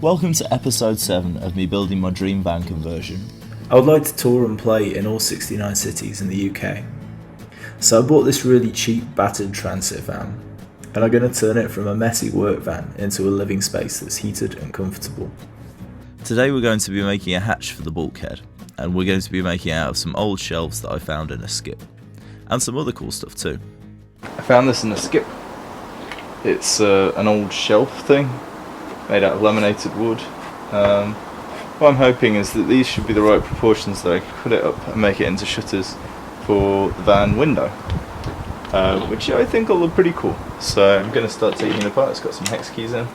Welcome to episode 7 of me building my dream van conversion. I would like to tour and play in all 69 cities in the UK. So I bought this really cheap battered transit van, and I'm going to turn it from a messy work van into a living space that's heated and comfortable. Today we're going to be making a hatch for the bulkhead, and we're going to be making it out of some old shelves that I found in a skip, and some other cool stuff too. I found this in a skip. It's an old shelf thing made out of laminated wood. What I'm hoping is that these should be the right proportions, that I can put it up and make it into shutters for the van window, which I think will look pretty cool. So I'm going to start taking it apart. It's got some hex keys in.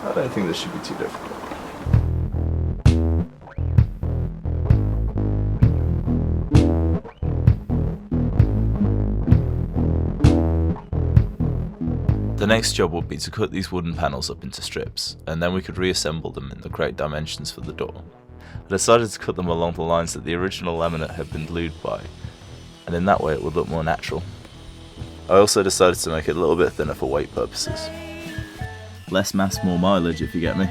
I don't think this should be too difficult. The next job would be to cut these wooden panels up into strips, and then we could reassemble them in the correct dimensions for the door. I decided to cut them along the lines that the original laminate had been glued by, and in that way it would look more natural. I also decided to make it a little bit thinner for weight purposes. Less mass, more mileage, if you get me.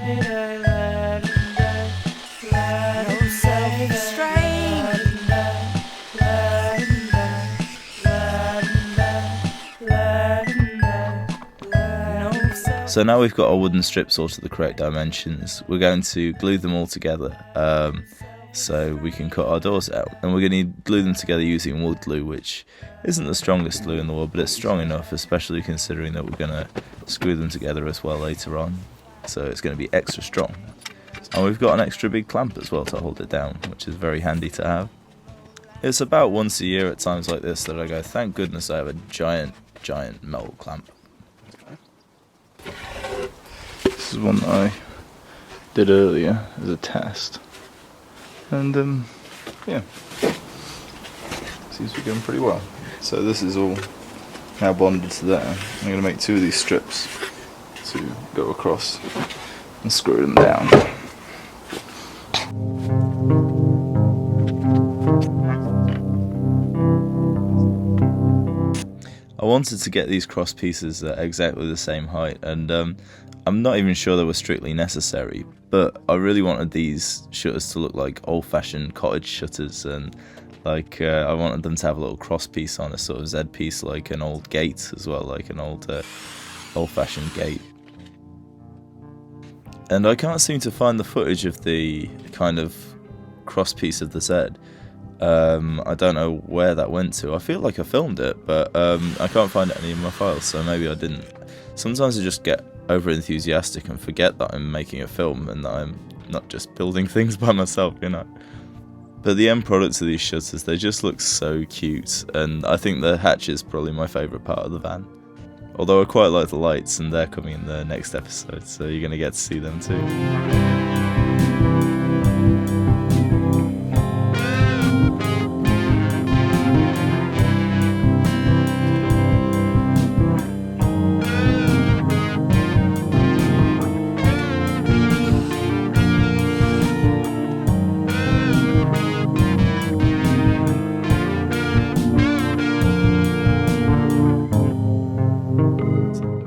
So now we've got our wooden strips all to the correct dimensions, we're going to glue them all together so we can cut our doors out. And we're going to glue them together using wood glue, which isn't the strongest glue in the world, but it's strong enough, especially considering that we're going to screw them together as well later on. So it's going to be extra strong. And we've got an extra big clamp as well to hold it down, which is very handy to have. It's about once a year at times like this that I go, thank goodness I have a giant metal clamp. This is one that I did earlier as a test, and yeah, seems to be going pretty well. So this is all now bonded to there. I'm going to make 2 of these strips to go across and screw them down. I wanted to get these cross pieces at exactly the same height, and I'm not even sure they were strictly necessary, but I really wanted these shutters to look like old-fashioned cottage shutters, and like I wanted them to have a little cross piece on, a sort of Z piece, like an old gate as well, like an old-fashioned gate. And I can't seem to find the footage of the kind of cross piece of the Z. I don't know where that went to. I feel like I filmed it, but I can't find any of my files, so maybe I didn't. Sometimes I just get over enthusiastic and forget that I'm making a film and that I'm not just building things by myself, you know. But the end products of these shutters, they just look so cute, and I think the hatch is probably my favourite part of the van. Although I quite like the lights, and they're coming in the next episode, so you're going to get to see them too.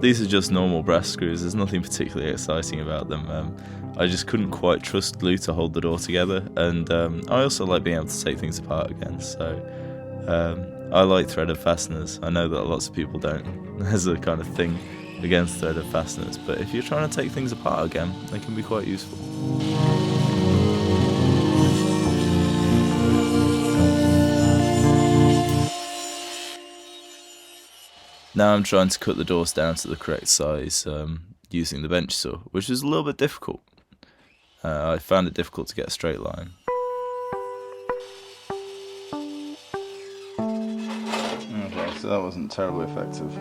These are just normal brass screws, there's nothing particularly exciting about them. I just couldn't quite trust glue to hold the door together, and I also like being able to take things apart again, so I like threaded fasteners. I know that lots of people don't. There's a kind of thing against threaded fasteners, but if you're trying to take things apart again, they can be quite useful. Now I'm trying to cut the doors down to the correct size using the bench saw, which is a little bit difficult. I found it difficult to get a straight line. Okay, so that wasn't terribly effective.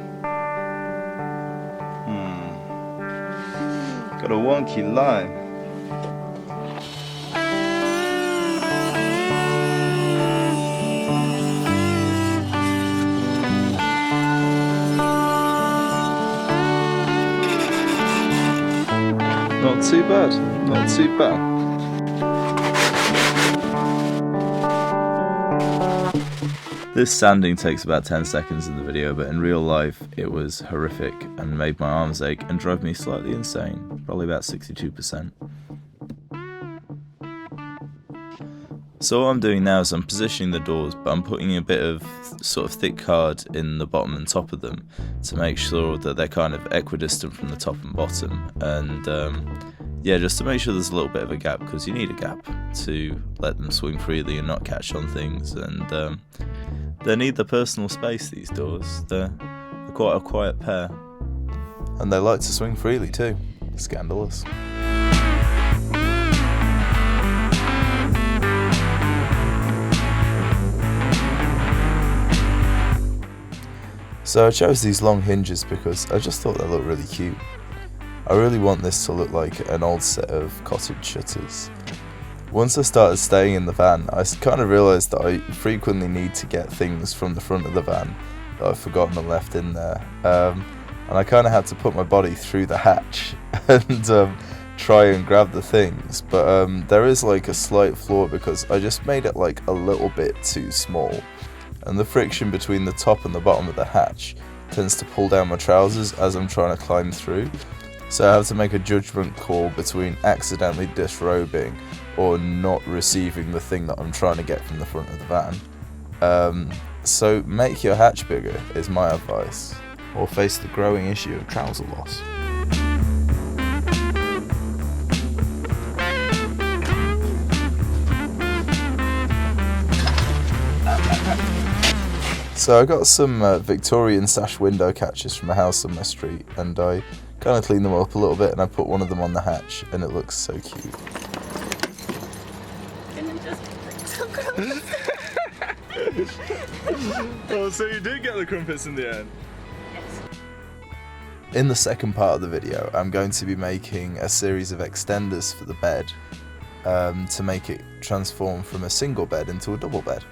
Got a wonky line. Not too bad, not too bad. This sanding takes about 10 seconds in the video, but in real life it was horrific and made my arms ache and drove me slightly insane, probably about 62%. So what I'm doing now is I'm positioning the doors, but I'm putting a bit of sort of thick card in the bottom and top of them to make sure that they're kind of equidistant from the top and bottom, and yeah, just to make sure there's a little bit of a gap, because you need a gap to let them swing freely and not catch on things, and they need the personal space, these doors. They're quite a quiet pair. And they like to swing freely too. Scandalous. So I chose these long hinges because I just thought they looked really cute. I really want this to look like an old set of cottage shutters. Once I started staying in the van, I kind of realised that I frequently need to get things from the front of the van that I've forgotten and left in there. And I kind of had to put my body through the hatch and try and grab the things. But there is like a slight flaw because I just made it like a little bit too small. And the friction between the top and the bottom of the hatch tends to pull down my trousers as I'm trying to climb through. So I have to make a judgment call between accidentally disrobing or not receiving the thing that I'm trying to get from the front of the van. So make your hatch bigger is my advice, or face the growing issue of trouser loss. So I got some Victorian sash window catchers from a house on my street, and I kind of cleaned them up a little bit, and I put one of them on the hatch, and it looks so cute. Oh, so you did get the crumpets in the end? In the second part of the video, I'm going to be making a series of extenders for the bed to make it transform from a single bed into a double bed.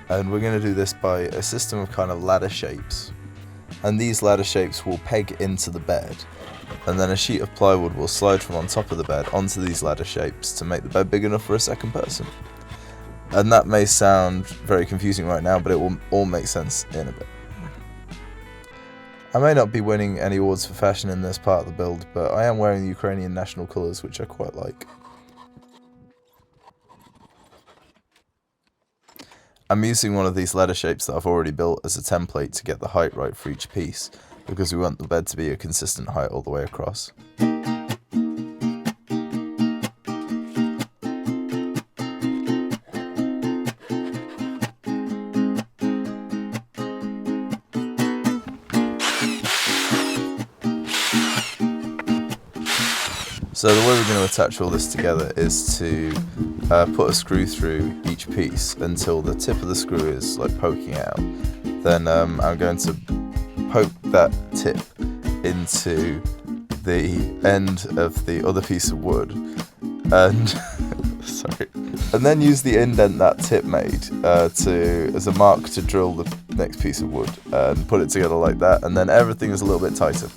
And we're going to do this by a system of kind of ladder shapes. And these ladder shapes will peg into the bed, and then a sheet of plywood will slide from on top of the bed onto these ladder shapes to make the bed big enough for a second person. And that may sound very confusing right now, but it will all make sense in a bit. I may not be winning any awards for fashion in this part of the build, but I am wearing the Ukrainian national colours, which I quite like. I'm using one of these ladder shapes that I've already built as a template to get the height right for each piece, because we want the bed to be a consistent height all the way across. So the way we're going to attach all this together is to put a screw through each piece until the tip of the screw is like poking out. Then I'm going to poke that tip into the end of the other piece of wood and sorry, and then use the indent that tip made as a mark to drill the next piece of wood and put it together like that, and then everything is a little bit tighter.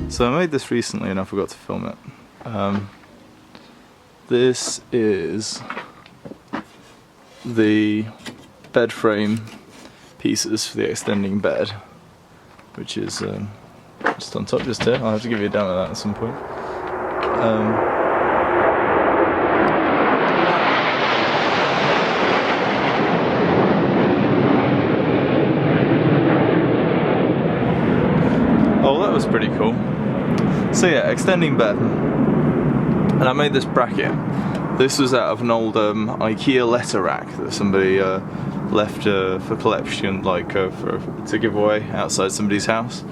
So I made this recently and I forgot to film it. This is the bed frame pieces for the extending bed, which is just on top just here. I'll have to give you a demo of that at some point. Oh, that was pretty cool. So yeah, extending bed. And I made this bracket. This was out of an old IKEA letter rack that somebody left for collection, like to give away outside somebody's house.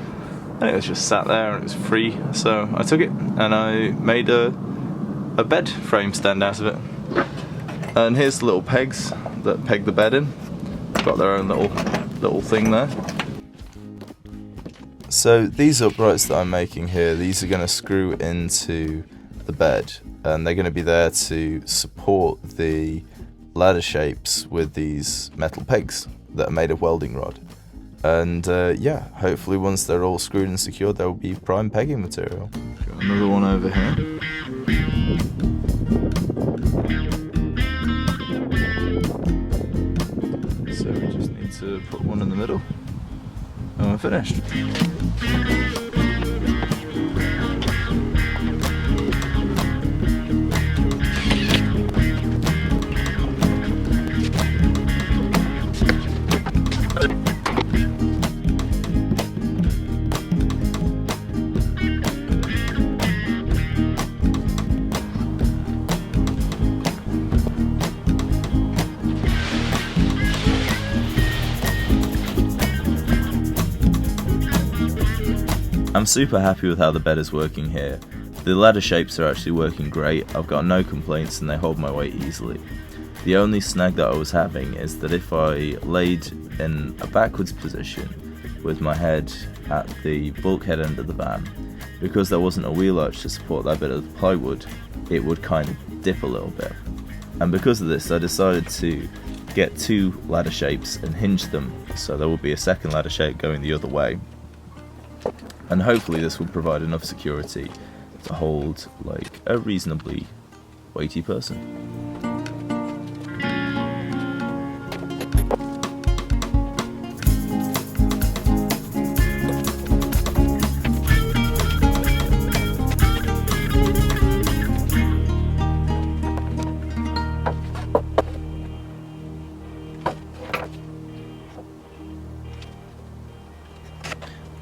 And it was just sat there and it was free, so I took it and I made a bed frame stand out of it. And here's the little pegs that peg the bed in. Got their own little thing there. So these uprights that I'm making here, these are going to screw into the bed, and they're going to be there to support the ladder shapes with these metal pegs that are made of welding rod. And yeah, hopefully once they're all screwed and secured, there will be prime pegging material. Got another one over here. So we just need to put one in the middle, and we're finished. I'm super happy with how the bed is working here. The ladder shapes are actually working great, I've got no complaints and they hold my weight easily. The only snag that I was having is that if I laid in a backwards position with my head at the bulkhead end of the van, because there wasn't a wheel arch to support that bit of the plywood, it would kind of dip a little bit. And because of this, I decided to get two ladder shapes and hinge them, so there will be a second ladder shape going the other way. And hopefully this will provide enough security to hold like a reasonably weighty person.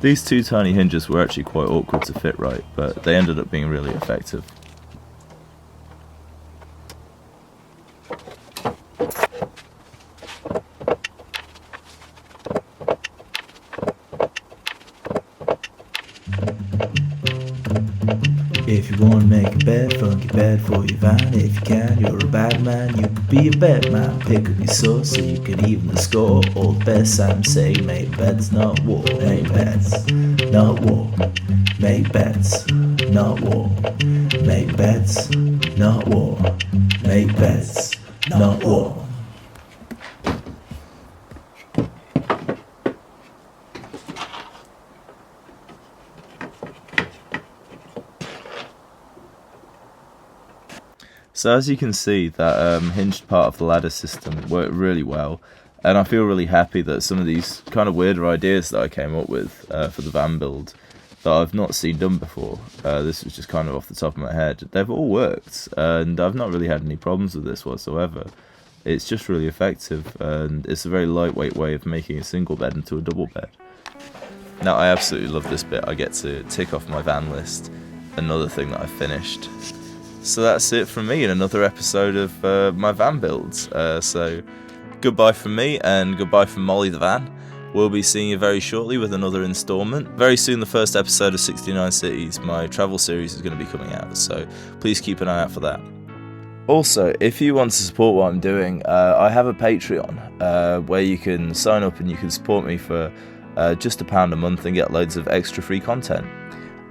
These two tiny hinges were actually quite awkward to fit right, but they ended up being really effective. If you wanna make a bed, funky bed for your van. If you can, you're a bad man, you could be a bed man. Pick up your sauce so you can even the score. All the best I'm saying, make beds, not war. Make beds, not war. Make beds, not war. Make beds, not war. Make beds, not war. So as you can see, that hinged part of the ladder system worked really well, and I feel really happy that some of these kind of weirder ideas that I came up with for the van build that I've not seen done before, this was just kind of off the top of my head, they've all worked, and I've not really had any problems with this whatsoever. It's just really effective, and it's a very lightweight way of making a single bed into a double bed. Now I absolutely love this bit. I get to tick off my van list, another thing that I finished. So that's it from me in another episode of my van builds. So goodbye from me and goodbye from Molly the van. We'll be seeing you very shortly with another instalment. Very soon the first episode of 69 Cities, my travel series, is going to be coming out, so please keep an eye out for that. Also, if you want to support what I'm doing, I have a Patreon where you can sign up and you can support me for just £1 a month and get loads of extra free content.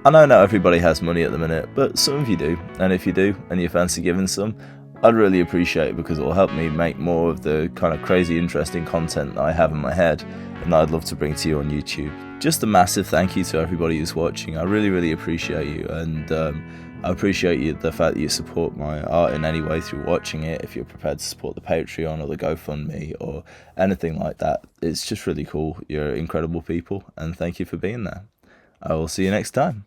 I know not everybody has money at the minute, but some of you do, and if you do, and you fancy giving some, I'd really appreciate it because it will help me make more of the kind of crazy interesting content that I have in my head and that I'd love to bring to you on YouTube. Just a massive thank you to everybody who's watching. I really appreciate you, and I appreciate the fact that you support my art in any way through watching it. If you're prepared to support the Patreon or the GoFundMe or anything like that, it's just really cool. You're incredible people, and thank you for being there. I will see you next time.